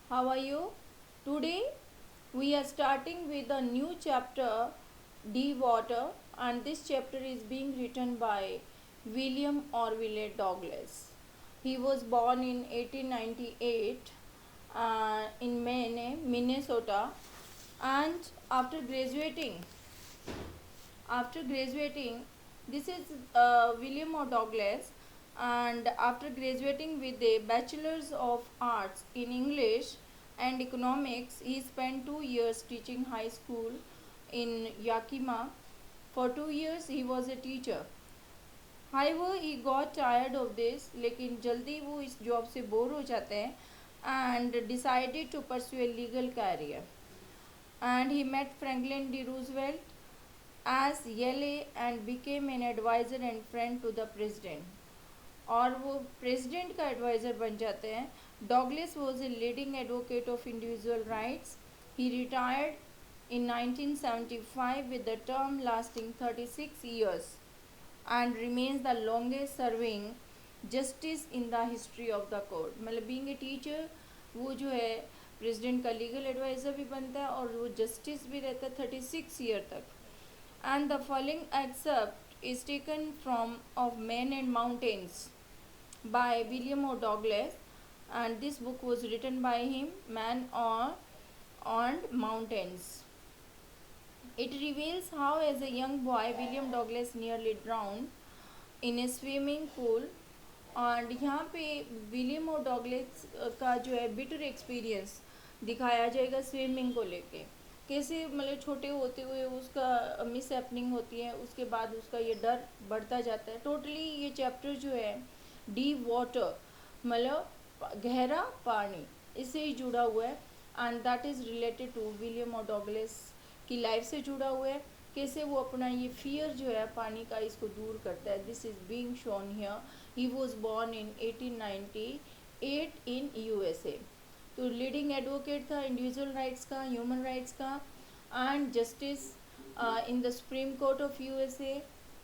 How are you? Today we are starting with a new chapter, De Water, and this chapter is being written by William Orville Douglas. He was born in 1898 in Maine, Minnesota, and after graduating, this is William O. Douglas, and after graduating with a Bachelor's of Arts in English and Economics, he spent 2 years teaching high school in Yakima. For 2 years, he was a teacher. However, he got tired of this, लेकिन जल्दी वो इस job से bore हो जाते हैं and decided to pursue a legal career. And he met Franklin D. Roosevelt as Yale and became an advisor and friend to the president. और वो प्रेसिडेंट का एडवाइज़र बन जाते हैं. Douglas was a leading advocate of individual rights. He retired in 1975 with the term lasting 36 years and remains the longest serving justice in the history of the court. मतलब being a teacher वो जो है president का legal adviser भी बनता है और वो जस्टिस भी रहता है 36 ईयर तक. And the following excerpt is taken from of Men and Mountains by William O. Douglas, and this book was written by him, Man on Mountains. It reveals how as a young boy William Douglas nearly drowned in a swimming pool. और यहाँ पे William और Douglas का जो है bitter experience दिखाया जाएगा swimming को लेके. कैसे मतलब छोटे होते हुए उसका मिस हैपनिंग होती है, उसके बाद उसका ये डर बढ़ता जाता है. टोटली ये चैप्टर जो है डीप वाटर मतलब गहरा पानी इससे ही जुड़ा हुआ है and that is related to William और डॉगलेस की लाइफ से जुड़ा हुआ है. कैसे वो अपना ये फियर जो है पानी का इसको दूर करता है. This is being shown here. He was born in 1898 in USA. तो लीडिंग एडवोकेट था इंडिविजुअल राइट्स का, ह्यूमन राइट्स का and justice in the supreme court of USA.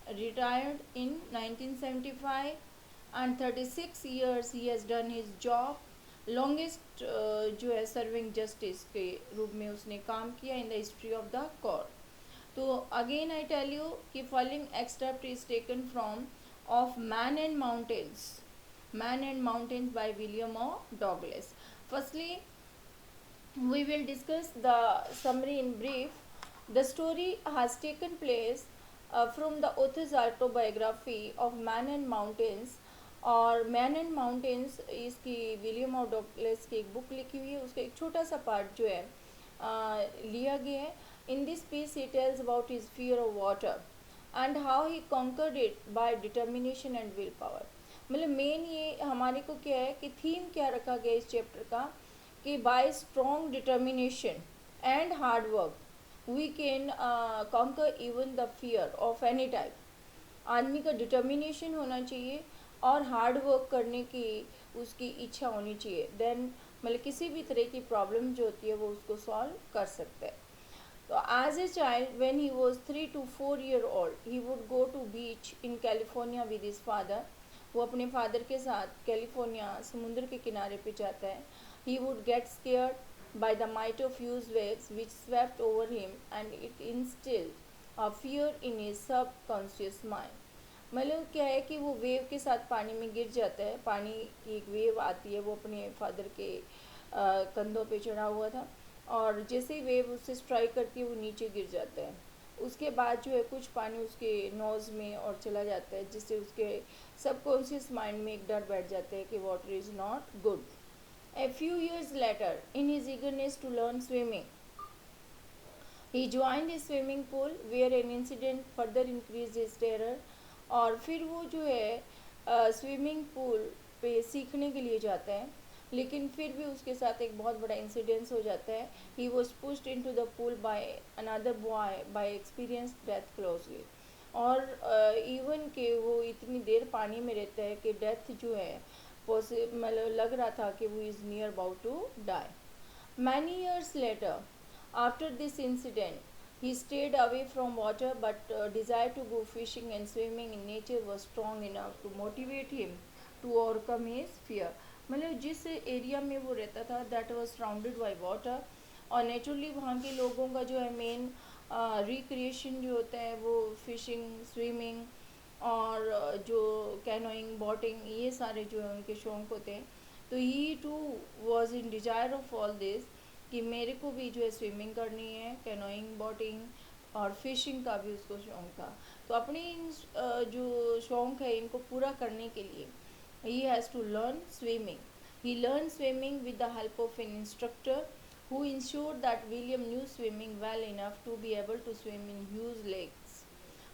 Retired in 1975 and 36 years he has done his job. Longest जो है serving justice के रूप में उसने काम किया in the history of the court. तो अगेन आई टेल यू कि following extract is taken from of man and mountains by William O Douglas. Firstly, we will discuss the summary in brief. The story has taken place from the author's autobiography of Man and Mountains. और man and mountains इसकी William और Douglas की एक book लिखी हुई है, उसका एक छोटा सा पार्ट जो है लिया गया है. In this piece he tells about his fear of water and how he conquered it by determination and will power. मतलब मेन ये हमारे को क्या है कि थीम क्या रखा गया इस चैप्टर का कि by strong determination and hard work we can conquer even the fear of any type. आदमी का डिटर्मिनेशन होना चाहिए और हार्ड वर्क करने की उसकी इच्छा होनी चाहिए. देन मतलब किसी भी तरह की प्रॉब्लम जो होती है वो उसको सॉल्व कर सकता है. तो as a child when he was 3 to 4 year old he would go to beach in California with his father. वो अपने फादर के साथ कैलिफोर्निया समुद्र के किनारे पे जाता है. He would get scared by the might of huge waves which swept over him and it instilled a fear in his subconscious mind. मतलब क्या है कि वो वेव के साथ पानी में गिर जाता है. पानी की एक वेव आती है, वो अपने फादर के कंधों पे चढ़ा हुआ था और जैसे ही वेव उससे स्ट्राइक करती है वो नीचे गिर जाता है. उसके बाद जो है कुछ पानी उसके नोज़ में और चला जाता है जिससे उसके सबकॉन्शियस माइंड में एक डर बैठ जाता है कि water is not good. A few years later in his eagerness to learn swimming he joined a swimming pool where an incident further increase his terror. और फिर वो जो है स्विमिंग पूल पे सीखने के लिए जाता है, लेकिन फिर भी उसके साथ एक बहुत बड़ा इंसिडेंस हो जाता है. He was pushed into the pool by another boy by experience death closely. और इवन के वो इतनी देर पानी में रहता है कि डेथ जो है मतलब लग रहा था कि वो is near about to die. Many years later after this incident he stayed away from water but desire to go fishing and swimming in nature was strong enough to motivate him to overcome his fear. मतलब जिस area में वो रहता था that was surrounded by water, और naturally वहाँ के लोगों का जो है मेन रिक्रिएशन जो होता है वो फिशिंग, स्विमिंग और जो कैनोइंग, बोटिंग, ये सारे जो है उनके शौक होते हैं। तो he too was in desire of all this कि मेरे को भी जो है स्विमिंग करनी है, कैनोइंग, बोटिंग और फिशिंग का भी उसको शौक था। तो अपने इन जो शौक है इनको पूरा करने के लिए he has to learn swimming. He learned swimming with the help of an instructor who ensured that William knew swimming well enough to be able to swim in huge lakes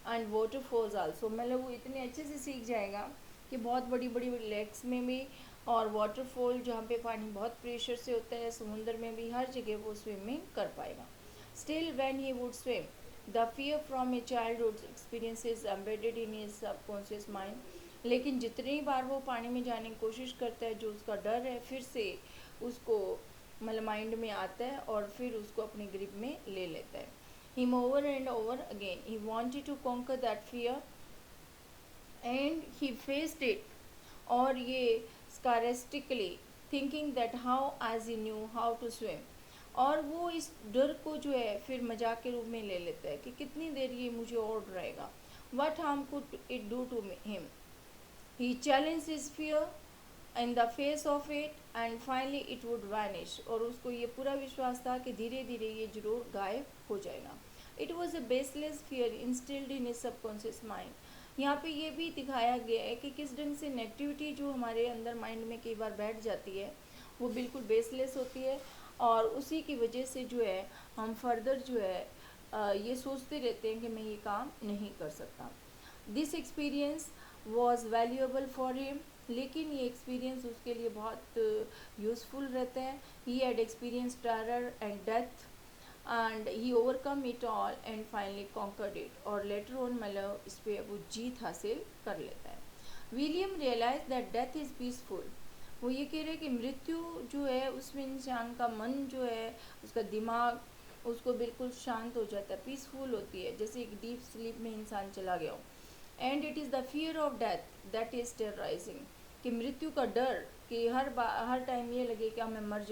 and waterfalls also. मतलब वो इतने अच्छे से सीख जाएगा कि बहुत बड़ी बड़ी लेक्स में भी और वाटरफॉल जहाँ पे पानी बहुत प्रेशर से होता है, समुंदर में भी, हर जगह वो स्विमिंग कर पाएगा. Still, when he would swim, the fear from a childhood experiences embedded in his subconscious mind. लेकिन जितनी बार वो पानी में जाने की कोशिश करता है, जो उसका डर है फिर से उसको मतलब माइंड में आता है और फिर उसको अपनी ग्रिप में ले लेता है. Him over and over again, he wanted to conquer that fear and he faced it. और ये scarcely thinking that how as he knew how to swim. और वो इस डर को जो है फिर मजाक के रूप में ले लेता है कि कितनी देर ये मुझे और डराएगा. What harm could it do to him? He challenged his fear in the face of it and finally it would vanish. और उसको ये पूरा विश्वास था कि धीरे धीरे ये जरूर गायब हो जाएगा. It was a baseless fear instilled in his subconscious mind. यहाँ पे ये भी दिखाया गया है कि किस ढंग से नेगेटिविटी जो हमारे अंदर माइंड में कई बार बैठ जाती है वो बिल्कुल बेसलेस होती है और उसी की वजह से जो है हम फर्दर जो है ये सोचते रहते हैं कि मैं ये काम नहीं कर सकता. This experience was valuable for him. लेकिन ये एक्सपीरियंस उसके लिए बहुत यूज़फुल रहता है. He had experience terror and death and he overcome it all and finally conquered it. और लेटर ऑन मतलब इस पर वो जीत हासिल कर लेता है. William realize that death is peaceful. वो ये कह रहे हैं कि मृत्यु जो है उसमें इंसान का मन जो है, उसका दिमाग, उसको बिल्कुल शांत हो जाता है, पीसफुल होती है, जैसे एक डीप स्लीप में इंसान चला गया हो. And it is the fear of death that is terrorising. कि मृत्यु का डर कि हर टाइम ये लगे कि मैं मर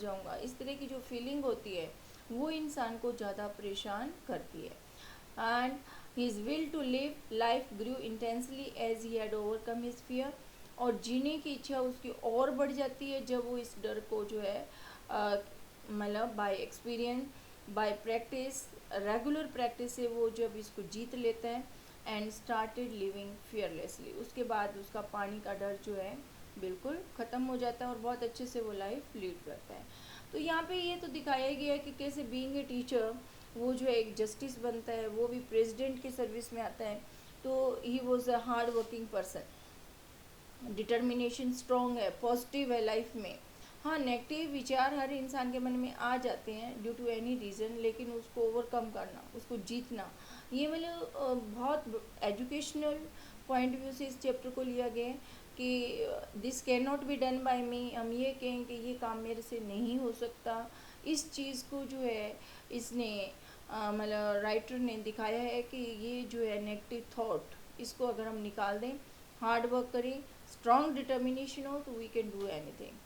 जाऊंगा, इस तरह की जो फीलिंग होती है वो इंसान को ज़्यादा परेशान करती है. And his will to live life grew intensely as he had overcome his fear. और जीने की इच्छा उसकी और बढ़ जाती है जब वो इस डर को जो है मतलब bye experience, bye practice, regular practice से वो जब इसको जीत लेता है एंड स्टार्टेड लिविंग फियरलेसली. उसके बाद उसका पानी का डर जो है बिल्कुल ख़त्म हो जाता है और बहुत अच्छे से वो लाइफ लीड करता है. तो यहाँ पे ये तो दिखाया गया है कि कैसे बीइंग ए टीचर वो जो है एक जस्टिस बनता है, वो भी प्रेसिडेंट की सर्विस में आता है. तो he was a hard working person. Determination strong है, पॉजिटिव है लाइफ में. हाँ, नेगेटिव विचार हर इंसान के मन में आ जाते हैं ड्यू टू एनी रीज़न, लेकिन उसको ओवरकम करना, उसको जीतना, ये मतलब बहुत एजुकेशनल पॉइंट व्यू से इस चैप्टर को लिया गया है कि this can not be done by me. हम ये कहें कि ये काम मेरे से नहीं हो सकता, इस चीज़ को जो है इसने मतलब राइटर ने दिखाया है कि ये जो है नेगेटिव थॉट, इसको अगर हम निकाल दें, हार्ड वर्क करें, स्ट्रॉन्ग डिटर्मिनेशन हो तो वी कैन डू एनीथिंग.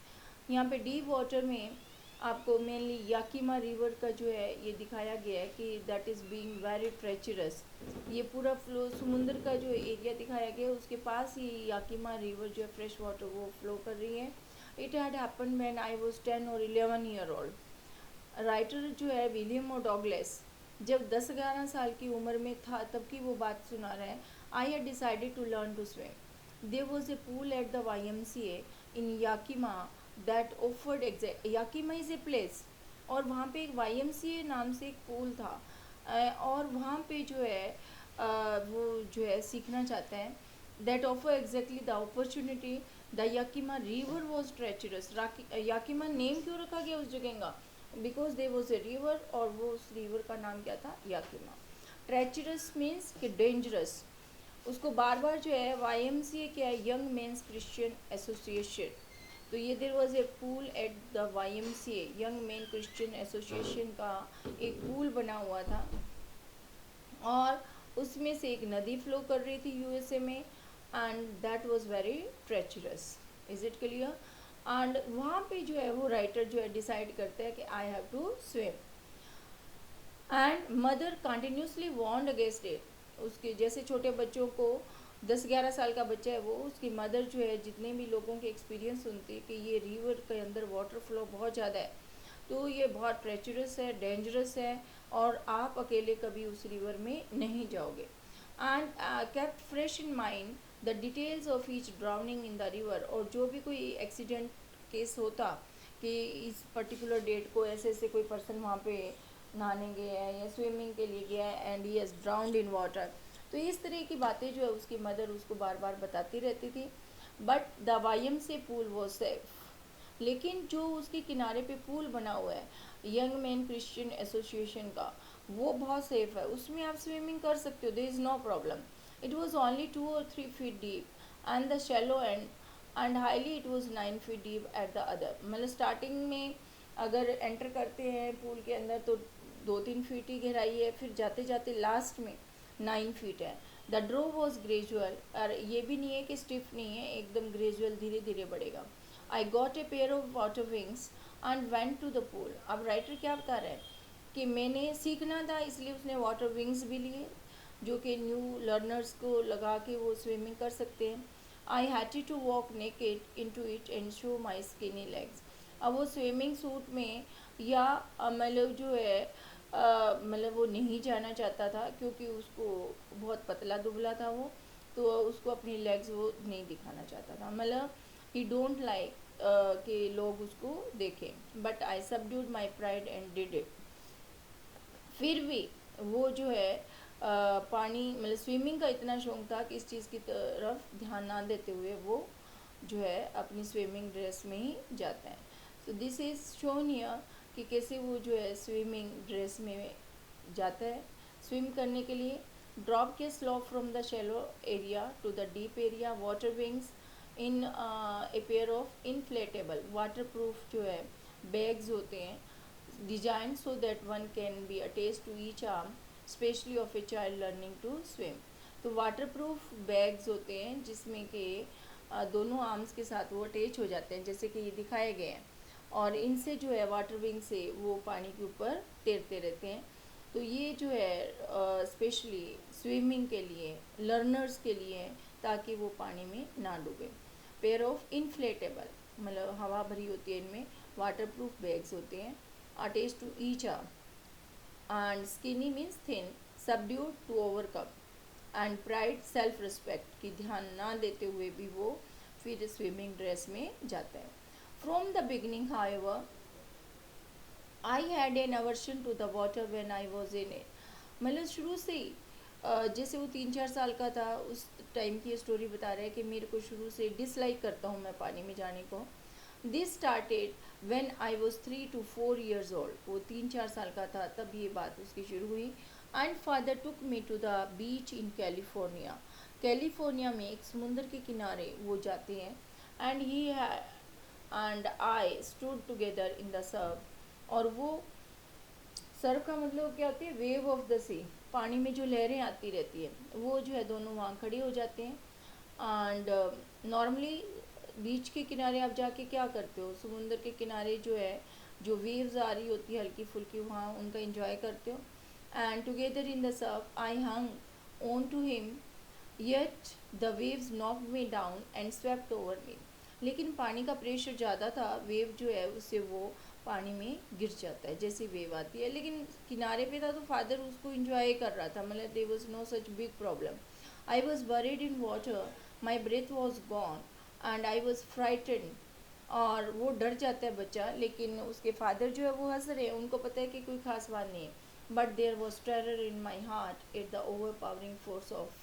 यहाँ पे डीप वाटर में आपको मेनली याकीमा रिवर का जो है ये दिखाया गया है कि that is being very treacherous. ये पूरा फ्लो समुंदर का जो एरिया दिखाया गया है उसके पास ही याकीमा रिवर जो है फ्रेश वाटर वो फ्लो कर रही है. It had happen when I was 10 और 11 ईयर ओल्ड. राइटर जो है विलियम ओ डॉगलेस जब 10-11 साल की उम्र में था तब की वो बात सुना रहा है. I had decided to learn to swim. There was a pool at the YMCA in Yakima that offered exact. Yakima is a place और वहाँ पे एक YMCA नाम से एक पूल था और वहाँ पे जो है वो जो है सीखना चाहता है. That offer exactly the opportunity. The Yakima river was treacherous. Yakima name क्यों रखा गया उस जगह का? Because they was a river और वो उस रिवर का नाम क्या था? याकीमा. ट्रेचरस मीन्स कि डेंजरस. उसको बार बार जो है YMCA क्या है, यंग मेंस क्रिश्चियन एसोसिएशन. तो ये there was a pool at the YMCA, young main Christian association का एक पूल बना हुआ था और उसमें से एक नदी फ्लो कर रही थी USA में and that was very treacherous. Is it clear? And वहाँ पे जो है वो राइटर जो है डिसाइड करता है कि I have to swim, and mother continuously warned against it. उसके जैसे छोटे बच्चों को 10-11 साल का बच्चा है वो, उसकी मदर जो है जितने भी लोगों के एक्सपीरियंस सुनती है कि ये रिवर के अंदर वाटर फ्लो बहुत ज़्यादा है, तो ये बहुत ट्रेचरस है, डेंजरस है, और आप अकेले कभी उस रिवर में नहीं जाओगे। And kept fresh in mind the details of each drowning in the river, और जो भी कोई एक्सीडेंट केस होता कि इस पर्टिकुलर डेट को ऐसे ऐसे कोई पर्सन वहाँ पे नहाने गया है या स्विमिंग के लिए गया है and he has drowned in water, तो इस तरह की बातें जो है उसकी मदर उसको बार बार बताती रहती थी। बट द वाइम से पूल वॉज सेफ, लेकिन जो उसके किनारे पे पूल बना हुआ है यंग मैन क्रिश्चियन एसोसिएशन का, वो बहुत सेफ है, उसमें आप स्विमिंग कर सकते हो, there is no problem. It was only 2 or 3 feet deep and the shallow end हाईली highly it 9 feet deep at the other. मतलब स्टार्टिंग में अगर एंटर करते हैं पूल के अंदर तो 2-3 फीट ही गहराई है, फिर जाते जाते लास्ट में 9 फीट है। द ड्रो वॉज ग्रेजुअल, और ये भी नहीं है कि स्टिफ नहीं है, एकदम ग्रेजुअल धीरे धीरे बढ़ेगा। I got a pair of water wings and went to the pool. अब राइटर क्या बता रहा है कि मैंने सीखना था इसलिए उसने वाटर विंग्स भी लिए, जो कि न्यू लर्नर्स को लगा के वो स्विमिंग कर सकते हैं। I had to walk naked into it and show my skinny legs. अब वो स्विमिंग सूट में या मतलब जो है मतलब वो नहीं जाना चाहता था क्योंकि उसको बहुत पतला दुबला था वो, तो उसको अपनी लेग्स वो नहीं दिखाना चाहता था, मतलब ही डोंट लाइक कि लोग उसको देखें। But I subdued my pride and did it. फिर भी वो जो है पानी मतलब स्विमिंग का इतना शौक था कि इस चीज़ की तरफ ध्यान ना देते हुए वो जो है अपनी स्विमिंग ड्रेस में ही जाता है। So this is shown here कि कैसे वो जो है स्विमिंग ड्रेस में जाता है स्विम करने के लिए। ड्रॉप के slow from the shallow area to the deep area, water wings in a pair of inflatable waterproof जो है बैग्स होते हैं, designed so that one can be attached to each arm, especially of a child learning to swim। तो water proof bags होते हैं जिसमें कि दोनों आर्म्स के साथ वो अटैच हो जाते हैं जैसे कि ये दिखाए गए हैं, और इनसे जो है वाटर विंग से वो पानी के ऊपर तैरते रहते हैं। तो ये जो है स्पेशली स्विमिंग के लिए लर्नर्स के लिए है, ताकि वो पानी में ना डूबे। पेयर ऑफ इनफ्लेटेबल मतलब हवा भरी होती है इनमें, वाटर प्रूफ बैग्स होते हैं, attached to each arm, and skinny means thin, subdued to overcome, and pride self respect की ध्यान ना देते हुए भी वो फिर स्विमिंग ड्रेस में जाता है। From the beginning however I had an aversion to the water when I was in it. मतलब शुरू से ही जैसे वो 3-4 साल का था उस टाइम की स्टोरी बता रहा है कि मेरे को शुरू से डिसलाइक करता हूँ मैं पानी में जाने को। This started when I was 3 to 4 years old. वो 3-4 साल का था तब ये बात उसकी शुरू हुई। And father took me to the beach in California. California में एक समुंदर के किनारे वो जाते हैं, and he and I stood together in the surf. और वो सर्व का मतलब क्या होती है, वेव ऑफ द सी, पानी में जो लहरें आती रहती है वो जो है दोनों वहाँ खड़े हो जाते हैं। एंड नॉर्मली बीच के किनारे आप जाके क्या करते हो, समुंदर के किनारे जो है जो वेव्स आ रही होती है हल्की फुल्की वहाँ उनका एंजॉय करते हो। And together in the surf I hung on to him yet the waves knocked me down and swept over me. लेकिन पानी का प्रेशर ज़्यादा था, वेव जो है उससे वो पानी में गिर जाता है जैसी वेव आती है। लेकिन किनारे पे था तो फादर उसको इंजॉय कर रहा था, मतलब there was no such big problem. I was buried in water, my breath was gone and I was frightened. और वो डर जाता है बच्चा, लेकिन उसके फादर जो है वो हंस रहे हैं, उनको पता है कि कोई खास बात नहीं है। But there was terror in my heart at the overpowering force of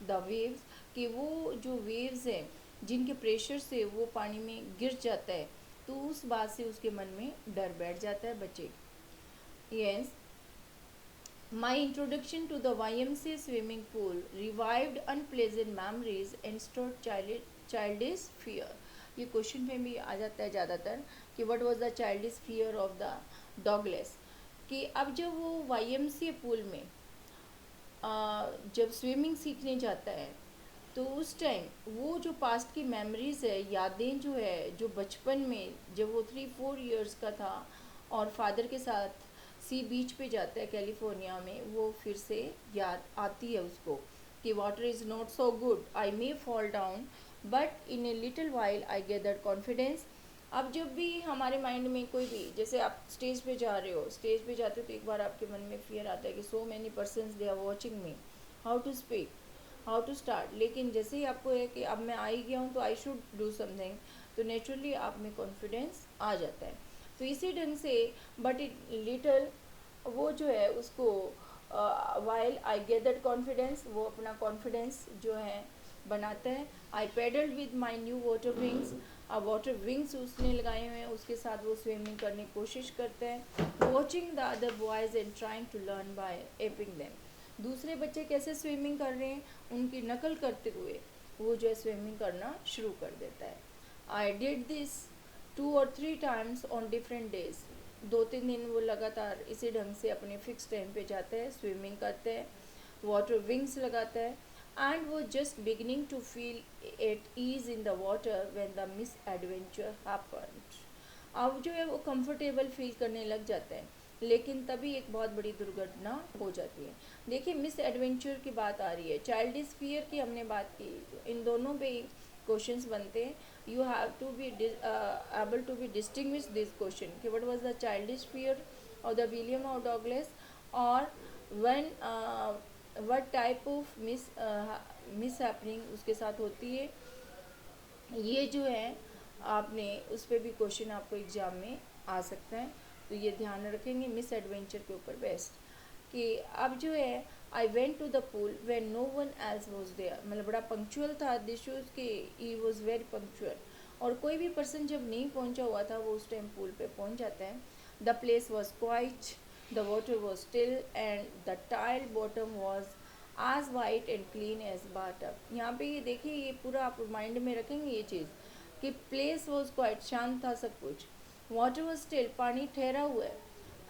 the waves, कि वो जो वेव्स हैं जिनके प्रेशर से वो पानी में गिर जाता है, तो उस बात से उसके मन में डर बैठ जाता है बच्चे। Yes, my introduction to the YMCA swimming pool revived unpleasant memories and stored childish fear. ये क्वेश्चन में भी आ जाता है ज़्यादातर कि what was the childish fear of the Douglas. कि अब जब वो YMCA पूल में जब स्विमिंग सीखने जाता है तो उस टाइम वो जो पास्ट की मेमोरीज़ है, यादें जो है, जो बचपन में जब वो 3-4 इयर्स का था और फादर के साथ सी बीच पे जाता है कैलिफोर्निया में, वो फिर से याद आती है उसको कि water is not so good, I may fall down but in a little while I gather confidence. अब जब भी हमारे माइंड में कोई भी, जैसे आप स्टेज पे जा रहे हो, स्टेज पे जाते हो तो एक बार आपके मन में फियर आता है कि so many persons they are watching me, how to speak, how to start. लेकिन जैसे ही आपको है कि अब मैं आ ही गया हूँ तो आई शुड डू समथिंग, तो नेचुरली आप में कॉन्फिडेंस आ जाता है। तो इसी ढंग से बट इट लिटल, वो जो है उसको वाइल आई गेदर कॉन्फिडेंस, वो अपना कॉन्फिडेंस जो है बनाता है। I paddled with my new water wings, अब वाटर विंग्स उसने लगाए हुए हैं, उसके साथ वो स्विमिंग करने की कोशिश करते हैं। Watching the other boys and trying to learn by aping them, दूसरे बच्चे कैसे स्विमिंग कर रहे हैं उनकी नकल करते हुए वो जो है स्विमिंग करना शुरू कर देता है। I did this 2 or 3 times on different days, 2-3 दिन वो लगातार इसी ढंग से अपने फिक्स टाइम पे जाते हैं, स्विमिंग करते हैं, वाटर विंग्स लगाता है। एंड वो just beginning to feel at ease in the water when the misadventure happened, अब जो है वो कंफर्टेबल फील करने लग जाते हैं, लेकिन तभी एक बहुत बड़ी दुर्घटना हो जाती है। देखिए मिस एडवेंचर की बात आ रही है, चाइल्डिश फियर की हमने बात की, तो इन दोनों पे ही क्वेश्चंस बनते हैं। You have to be able to be distinguish this question कि what was the childish fear of the William of Douglas, और when what type of mishappening उसके साथ होती है, ये जो है आपने उस पर भी क्वेश्चन आपको एग्जाम में आ सकता है। तो ये ध्यान रखेंगे मिस एडवेंचर के ऊपर बेस्ट, कि अब जो है I went to the pool when no one else was there, मतलब बड़ा पंक्चुअल था, दिस शोज कि ही वॉज वेरी पंक्चुअल, और कोई भी पर्सन जब नहीं पहुंचा हुआ था वो उस टाइम पूल पे पहुंच जाता है। The place was quite, the water was still and the tile bottom was आज वाइट एंड क्लीन एज बाटअप। यहाँ पे ये देखिए, ये पूरा आप माइंड में रखेंगे ये चीज़ कि प्लेस वॉज क्वाइट, शांत था सब कुछ, वाटर वॉज स्टिल, पानी ठहरा हुआ है,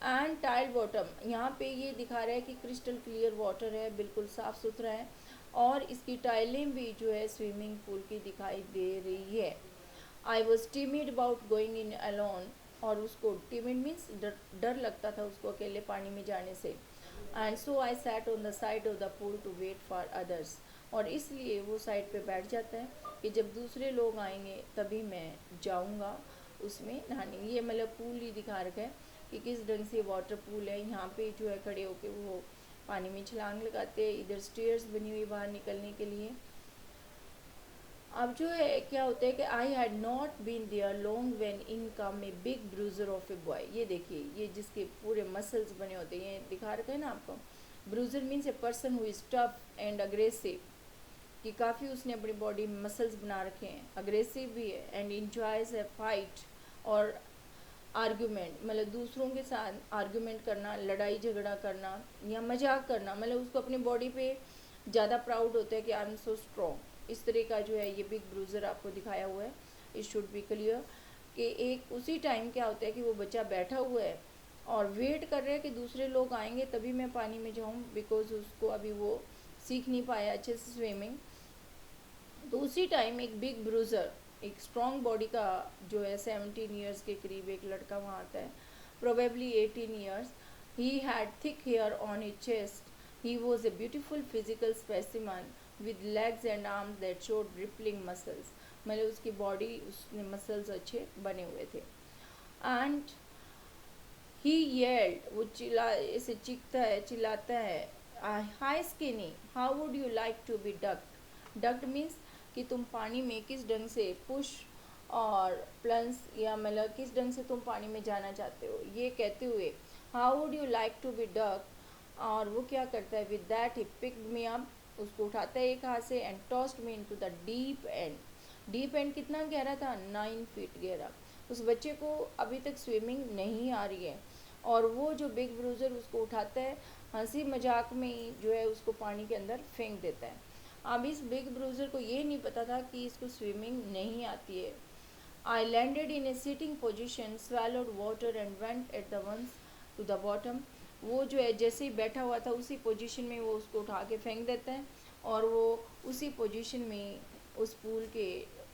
एंड टाइल बॉटम, यहाँ पे ये दिखा रहा है कि क्रिस्टल क्लियर वाटर है, बिल्कुल साफ़ सुथरा है, और इसकी टाइलें भी जो है स्विमिंग पूल की दिखाई दे रही है। I was timid about going in alone, और उसको टिमिड मीन्स डर लगता था उसको अकेले पानी में जाने से। And so I sat on the side of the pool to wait for others, और इसलिए वो साइड पे बैठ जाता है कि जब दूसरे लोग आएंगे तभी मैं जाऊंगा उसमें नहाने। ये मतलब पूल ही दिखा रखा है कि किस ढंग से वाटर पूल है, यहाँ पे जो है खड़े होके वो पानी में छलांग लगाते हैं, इधर स्टेयर्स बनी हुई बाहर निकलने के लिए। अब जो है क्या होता है कि I had not been there long when in come a big bruiser of a boy, ये देखिए ये जिसके पूरे मसल्स बने होते हैं, ये दिखा रखा है ना आपको। Bruiser means a person who is tough and aggressive, कि काफ़ी उसने अपनी बॉडी में मसल्स बना रखे हैं, अग्रेसिव भी है, एंड इंजॉयज ए फाइट और आर्ग्यूमेंट, मतलब दूसरों के साथ आर्ग्यूमेंट करना, लड़ाई झगड़ा करना या मजाक करना, मतलब उसको अपनी बॉडी पे ज़्यादा प्राउड होता है कि आई एम सो स्ट्रॉन्ग। इस तरह का जो है ये बिग ब्रूजर आपको दिखाया हुआ है। इट शुड बी क्लियर कि एक उसी टाइम क्या होता है कि वो बच्चा बैठा हुआ है और वेट कर रहा है कि दूसरे लोग आएंगे तभी मैं पानी में जाऊँ, बिकॉज उसको अभी वो सीख नहीं पाया अच्छे से स्विमिंग। तो उसी टाइम एक बिग ब्रूजर, एक स्ट्रॉन्ग बॉडी का जो है 17 ईयर्स के करीब एक लड़का वहाँ आता है, probably 18 years. He had thick hair on his chest, he was a beautiful physical specimen with legs and arms that showed rippling muscles, मतलब उसकी बॉडी, उसने मसल्स अच्छे बने हुए थे। एंड ही येल्ड, वो चिल्ला ऐसे चीखता है, चिल्लाता है, hi skinny how would you like to be ducked, ducked means कि तुम पानी में किस ढंग से पुश और प्लंस, या मतलब किस ढंग से तुम पानी में जाना चाहते हो, ये कहते हुए how would you like to be duck. और वो क्या करता है, with that he picked me up, उसको उठाता है एक हाथ से, and tossed me into the deep end, deep end कितना गहरा था, 9 फीट गहरा। उस बच्चे को अभी तक स्विमिंग नहीं आ रही है, और वो जो बिग ब्रूजर उसको उठाता है, हंसी मजाक में ही जो है उसको पानी के अंदर फेंक देता है। अब इस बिग ब्रूजर को ये नहीं पता था कि इसको स्विमिंग नहीं आती है। I landed in a sitting position, swallowed water and went at the once to the bottom, वो जो है जैसे ही बैठा हुआ था उसी पोजीशन में वो उसको उठा के फेंक देता है, और वो उसी पोजीशन में उस पूल के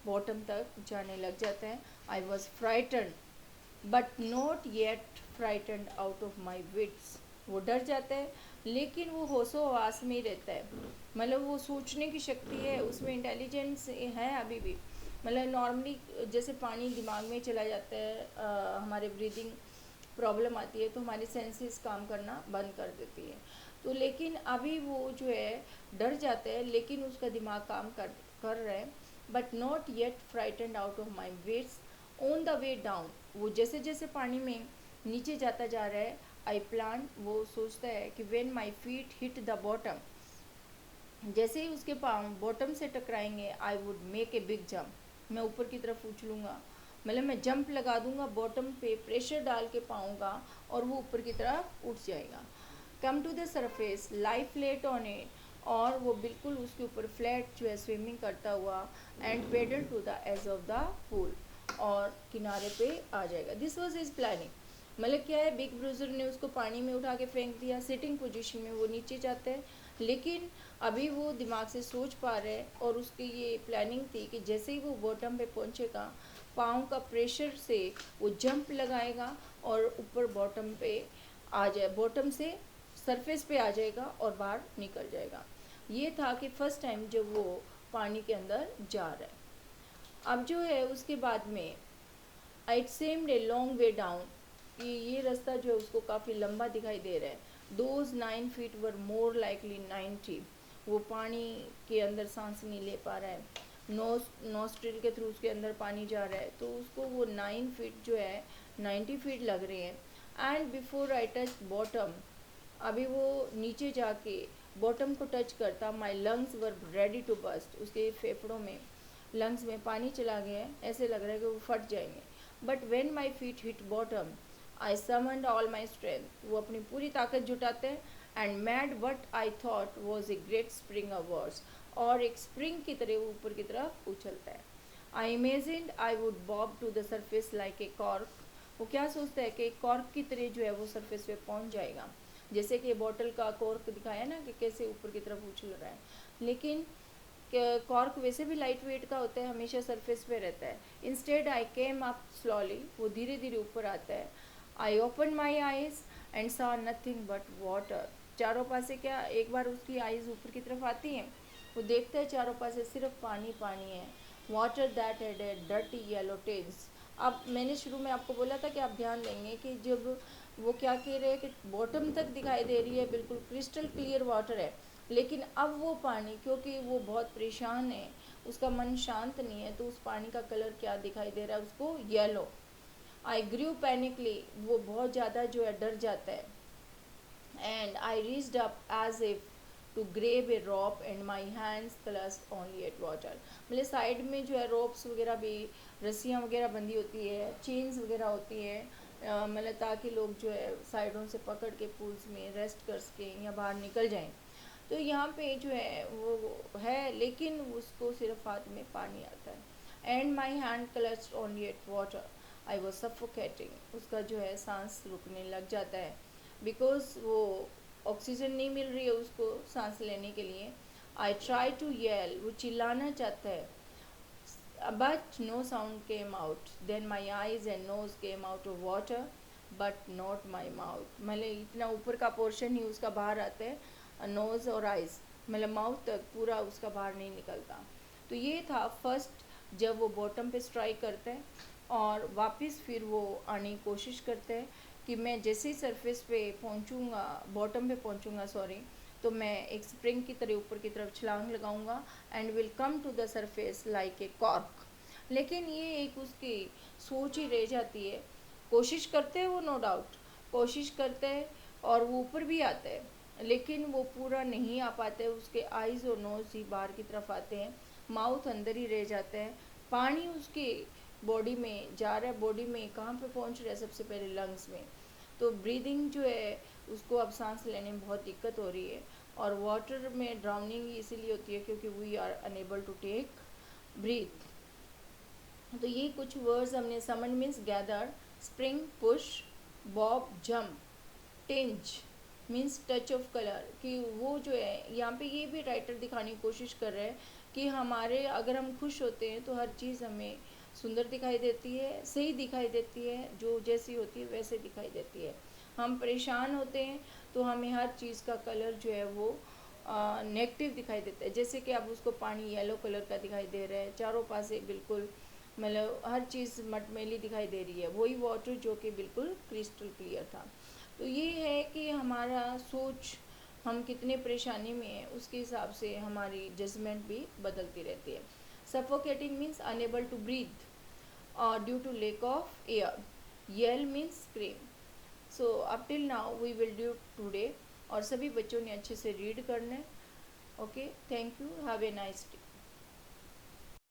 बॉटम तक जाने लग जाता है. I was frighten but not yet frighten out of my wits. वो डर जाता है लेकिन वो होशो हवास में ही रहता है. मतलब वो सोचने की शक्ति है उसमें, इंटेलिजेंस है अभी भी. मतलब नॉर्मली जैसे पानी दिमाग में चला जाता है, हमारे ब्रीदिंग प्रॉब्लम आती है तो हमारी सेंसेस काम करना बंद कर देती है. तो लेकिन अभी वो जो है डर जाता है लेकिन उसका दिमाग काम कर रहा है. But not yet frightened out of my wits. On the way down, वो जैसे जैसे पानी में नीचे जाता जा रहा है, आई प्लान, वो सोचता है कि when my feet hit the bottom, जैसे ही उसके पाँव बॉटम से टकराएंगे, I would make a big jump. मैं ऊपर की तरफ उछलूँगा, मतलब मैं जंप लगा दूंगा बॉटम पे, प्रेशर डाल के पाऊँ का, और वो ऊपर की तरफ उठ जाएगा. Come to the surface, lie flat on it, और वो बिल्कुल उसके ऊपर फ्लैट जो है स्विमिंग करता हुआ, and paddle to the edge of the pool, और किनारे पे आ जाएगा. This was his planning. मतलब क्या है, बिग ब्रूजर ने उसको पानी में उठा के फेंक दिया, सिटिंग पोजीशन में वो नीचे जाता है, लेकिन अभी वो दिमाग से सोच पा रहे हैं, और उसकी ये प्लानिंग थी कि जैसे ही वो बॉटम पे पहुंचेगा, पाँव का प्रेशर से वो जंप लगाएगा और ऊपर बॉटम पे आ जाए, बॉटम से सरफेस पे आ जाएगा और बाहर निकल जाएगा. ये था कि फर्स्ट टाइम जब वो पानी के अंदर जा रहा है. अब जो है उसके बाद में it सेम्ड a long way down, कि ये रास्ता जो है उसको काफ़ी लंबा दिखाई दे रहा है. Those 9 feet were more likely 90. वो पानी के अंदर सांस नहीं ले पा रहा है, नोस्ट्रिल के थ्रू उसके अंदर पानी जा रहा है, तो उसको वो 9 फीट जो है 90 फीट लग रहे हैं. And before I touch bottom, अभी वो नीचे जाके बॉटम को टच करता, my lungs were ready to burst. उसके फेफड़ों में, लंग्स में पानी चला गया है, ऐसे लग रहा है कि वो फट जाएंगे. But when my feet hit bottom, I summoned all my strength. वो अपनी पूरी ताकत जुटाते हैं, and made what I thought was a great spring upwards, और एक स्प्रिंग की तरह वो ऊपर की तरफ उछलता है. I imagined I would bob to the surface like a cork. वो क्या सोचता है कि कॉर्क की तरह जो है वो सरफेस पे पहुंच जाएगा, जैसे कि बॉटल का कॉर्क दिखाया ना कि कैसे ऊपर की तरफ उछल रहा है. लेकिन कॉर्क वैसे भी लाइट वेट का होता है, हमेशा सरफेस पे रहता है. Instead I came up slowly, वो धीरे धीरे ऊपर आता है. I open my eyes and saw nothing but water. चारों पास से क्या, एक बार उसकी आईज ऊपर की तरफ आती हैं, वो देखता है चारों पास से सिर्फ पानी पानी है. Water that had a dirty yellow tails. अब मैंने शुरू में आपको बोला था कि आप ध्यान देंगे कि जब वो क्या कह रहे हैं कि बॉटम तक दिखाई दे रही है, बिल्कुल क्रिस्टल क्लियर वाटर है, लेकिन अब वो पानी, क्योंकि वो बहुत परेशान है, उसका मन शांत नहीं है, तो उस पानी का कलर क्या दिखाई दे रहा है उसको, येलो. आई ग्रू पैनिकली, वो बहुत ज़्यादा जो है डर जाता है. And I reached up as if to grab a rope and my hands clutched only at water. मतलब साइड में जो है रोप्स वगैरह भी, रस्सियाँ वगैरह बंधी होती है, चेन्स वगैरह होती है, मतलब ताकि लोग जो है साइडों से पकड़ के पूल्स में रेस्ट कर सकें या बाहर निकल जाएं. तो यहाँ पे जो है वो है, लेकिन उसको सिर्फ हाथ में पानी आता है. And my hand clutched only at water. I was suffocating. उसका जो है सांस रुकने लग जाता है, बिकॉज वो ऑक्सीजन नहीं मिल रही है उसको सांस लेने के लिए. आई ट्राई टू येल, वो चिल्लाना चाहता है, but no sound came out. Then my eyes and nose came out of water but not my mouth. मतलब इतना ऊपर का पोर्शन ही उसका बाहर आता है, नोज़ और आइज़, मतलब माउथ तक पूरा उसका बाहर नहीं निकलता. तो ये था फर्स्ट, जब वो बॉटम पे स्ट्राइक करते हैं और वापस फिर वो आने की कोशिश करते हैं कि मैं जैसे ही सरफेस पे पहुंचूंगा, बॉटम पे पहुंचूंगा सॉरी, तो मैं एक स्प्रिंग की तरह ऊपर की तरफ छलांग लगाऊंगा, and will come to the surface like a cork. लेकिन ये एक उसकी सोच ही रह जाती है. कोशिश करते हैं वो, नो डाउट कोशिश करते हैं, और वो ऊपर भी आता है, लेकिन वो पूरा नहीं आ पाते. उसके आइज़ और नोज़ ही बाहर की तरफ आते हैं, माउथ अंदर ही रह जाते हैं. पानी उसके बॉडी में जा रहा है, बॉडी में कहाँ पे पहुँच रहा है, सबसे पहले लंग्स में. तो ब्रीदिंग जो है उसको अब सांस लेने में बहुत दिक्कत हो रही है. और वाटर में ड्राउनिंग इसीलिए होती है क्योंकि we are unable to take breath. तो ये कुछ वर्ड्स हमने summon means gather, spring, push, bob, jump, tinge, means touch of colour, कि वो जो है यहाँ पे ये भी राइटर दिखाने की कोशिश कर रहे हैं कि हमारे अगर हम खुश होते हैं तो हर चीज़ हमें सुंदर दिखाई देती है, सही दिखाई देती है, जो जैसी होती है वैसे दिखाई देती है। हम परेशान होते हैं तो हमें हर चीज़ का कलर जो है वो नेगेटिव दिखाई देता है। जैसे कि अब उसको पानी येलो कलर का दिखाई दे रहा है, चारों पासे बिल्कुल मतलब हर चीज़ मटमैली दिखाई दे रही है, वही वाटर जो कि बिल्कुल क्रिस्टल क्लियर था। तो ये है कि हमारा सोच, हम कितने परेशानी में हैं उसके हिसाब से हमारी जजमेंट भी बदलती रहती है। Suffocating means unable to breathe due to lack of air. Yell means scream. So up till now we will do today, और सभी बच्चों ने अच्छे से रीड करना है। Okay, thank you, have a nice day.